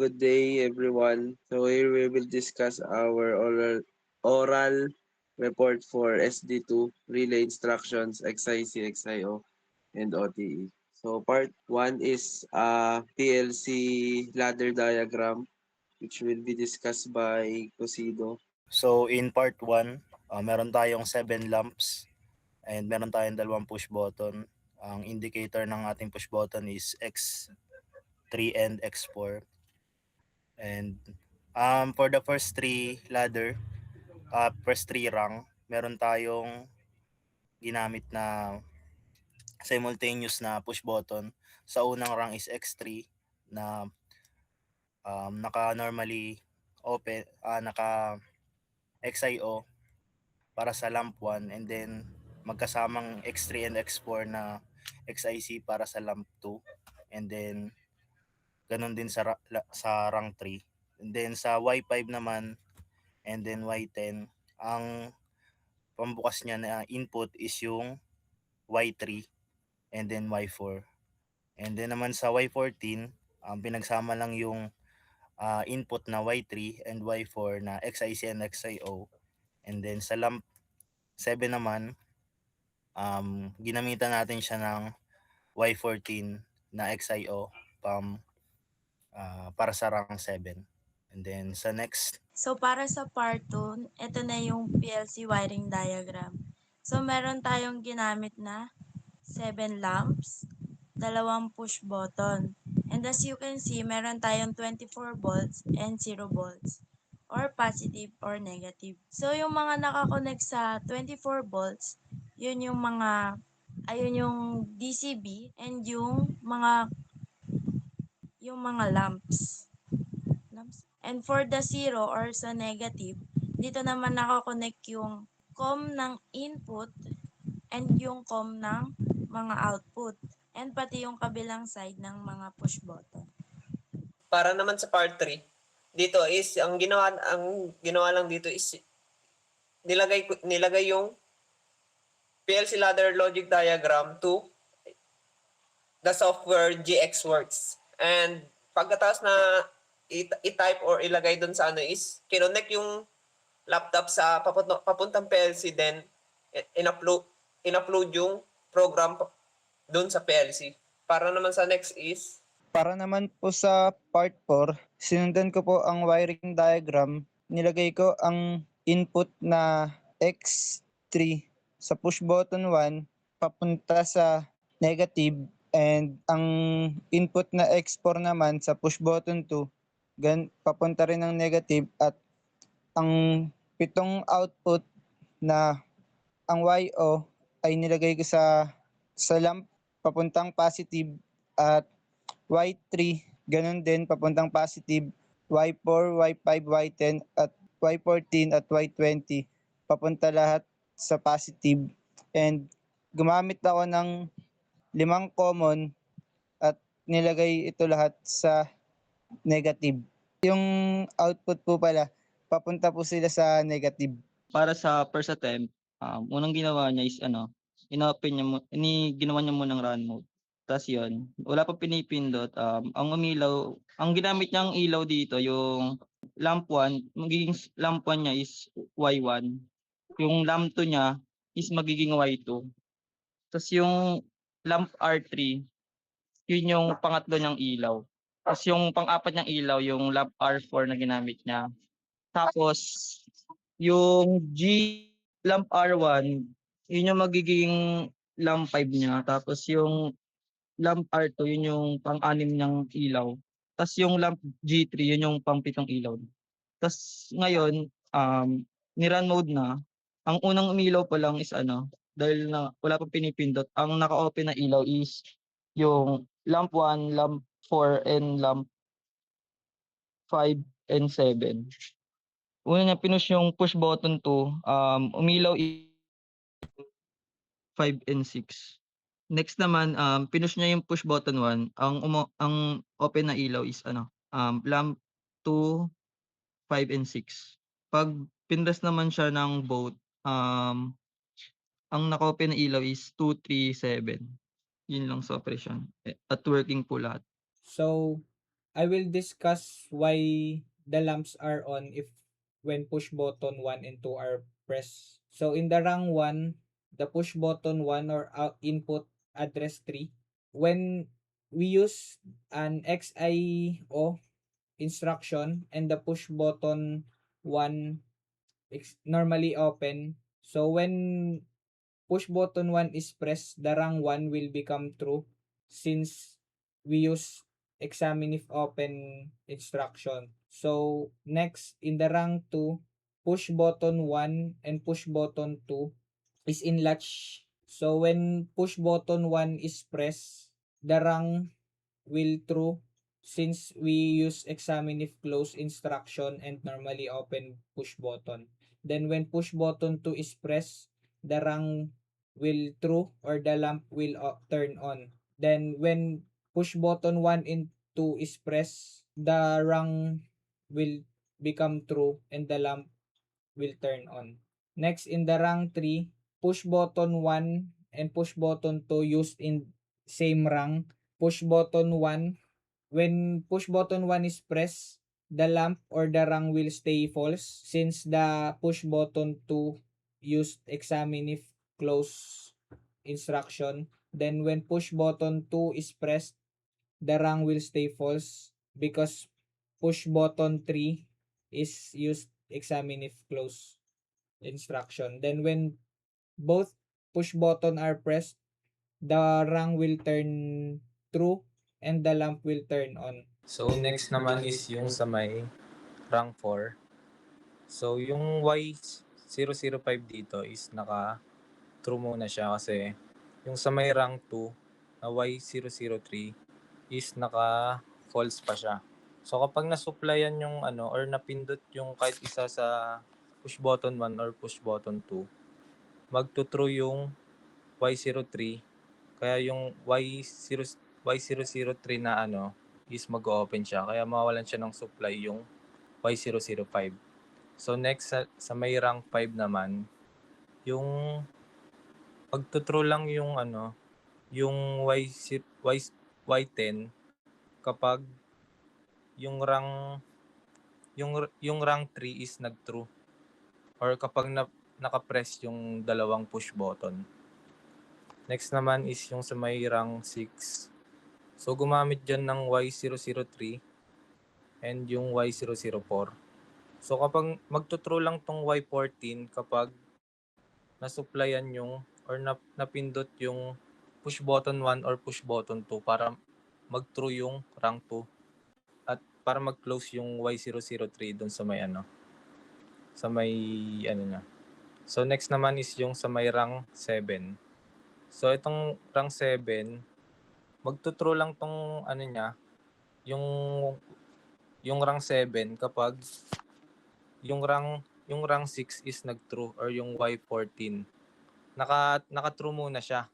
good day everyone. So here we will discuss our oral report for SD2 relay instructions XIC, XIO, and OTE. So part 1 is PLC ladder diagram which will be discussed by Cosido. So in part 1, meron tayong 7 lamps and meron tayong dalawang push button. Ang indicator ng ating push button is X3 and X4. And for the first 3 ladder, first 3 rung, meron tayong ginamit na simultaneous na push button. Sa unang rung is X3 na naka normally open, naka XIO para sa lamp 1, and then magkasamang X3 and X4 na XIC para sa lamp 2, and then ganun din sa rang 3, and then sa Y5 naman and then Y10 ang pambukas niya na input is yung Y3 and then Y4, and then naman sa Y14 pinagsama lang yung input na Y3 and Y4 na XIC and XIO, and then sa lamp 7 naman ginamitan natin siya ng Y14 na XIO para sa rang 7. And then sa next, So, para sa part 2, ito na yung PLC wiring diagram. So, meron tayong ginamit na 7 lamps, dalawang push button. And as you can see, meron tayong 24 volts and 0 volts or positive or negative. So, yung mga nakakonect sa 24 volts, yun yung mga, ayun yung DCB and yung mga lamps. And for the 0 or sa negative, dito naman nakakonect yung COM ng input and yung COM ng mga output. And pati yung kabilang side ng mga push button. Para naman sa part 3, dito is ang ginawa lang dito is nilagay yung PLC ladder logic diagram to the software GXWorks. And pagkatapos na i-type or ilagay dun sa is kinonect yung laptop sa papuntang PLC, then in-upload yung program dun sa PLC. Para naman sa next is Para naman po sa part 4, sinundan ko po ang wiring diagram. Nilagay ko ang input na X3 sa push button 1 papunta sa negative, and ang input na X4 naman sa push button 2 papunta rin ng negative, at ang 7 output na ang YO ay nilagay ko sa lamp papuntang positive, at Y3 ganun din papuntang positive, Y4, Y5, Y10 at Y14 at Y20 papunta lahat sa positive, and gumamit ako ng 5 common at nilagay ito lahat sa negative. Yung output po pala, papunta po sila sa negative. Para sa first attempt, unang ginawa niya is inopen niya ginawa niya munang run mode. Tapos yun, wala pa pinipindot. Ang umilaw, ang ginamit niyang ilaw dito, yung lamp 1, magiging lamp 1 niya is Y1. Yung lamp 2 niya is magiging Y2. Tapos yung lamp R3, yun yung pangatlo niyang ilaw. Tapos yung pang-apat niyang ilaw, yung lamp R4 na ginamit niya. Tapos yung lamp R1, yun yung magiging lamp 5 niya. Tapos yung lamp R2, yun yung pang-anim niyang ilaw. Tapos yung lamp G3, yun yung pang-pitong ilaw. Tapos ngayon, ni-run mode na. Ang unang umilaw pa lang is dahil na wala pa pinipindot, ang naka-open na ilaw is yung lamp 1, lamp 4, and lamp 5 and 7. Una niya pinush yung push button 2, umilaw 5 and 6. Next naman, pinush niya yung push button 1, ang open na ilaw is lamp 2, 5 and 6. Pag pinress naman siya ng both, ang naka-open na ilaw is 2, 3, 7. Yun lang sa operation. At working po lahat. So, I will discuss why the lamps are on if when push button 1 and 2 are pressed. So in the rung 1, the push button 1 or input address 3, when we use an XIO instruction and the push button 1 normally open. So when push button 1 is pressed, the rung 1 will become true since we use examine if open instruction. So next, in the rung 2, push button 1 and push button 2 is in latch. So when push button 1 is pressed, the rung will true since we use examine if close instruction and normally open push button. Then when push button 2 is pressed, the rung will true or the lamp will turn on. Then when push button 1 and 2 is pressed, the rung will become true and the lamp will turn on. Next, in the rung 3, push button 1 and push button 2 used in same rung. Push button 1, when push button 1 is pressed, the lamp or the rung will stay false since the push button 2 used examine if close instruction. Then when push button 2 is pressed, the rung will stay false because push button 3 is used examine if close instruction. Then when both push button are pressed, the rung will turn true and the lamp will turn on. So next naman is yung sa may rank 4. So yung Y005 dito is naka-true muna siya kasi yung sa may rank 2 na Y003 is naka-false pa siya. So kapag nasupplyan yung or napindot yung kahit isa sa push button 1 or push button 2, magto-true yung Y03. Kaya yung Y003 na is mag-open siya. Kaya mawalan siya ng supply yung Y005. So next sa may rank 5 naman, yung magto-true lang yung yung Y10 kapag yung rank 3 is nag-true or kapag naka-press yung dalawang push button. Next naman is yung sa may rank 6. So gumamit dyan ng Y003 and yung Y004. So kapag magto-true lang tong Y14 kapag nasupplyan yung or napindot yung push button 1 or push button 2 para mag-true yung rank 2 at para mag-close yung Y003 dun sa may sa may niya. So next naman is yung sa may rank 7. So itong rank 7, magto-true lang tong niya, yung rank 7 kapag yung rank 6 is nag-true or yung Y14. Naka-true muna siya.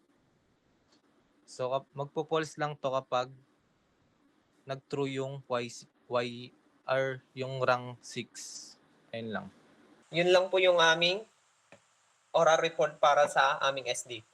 So magpo-false lang to kapag nag-true yung yung rank 6. Ayun lang. Yun lang po yung aming oral report para sa aming SD2.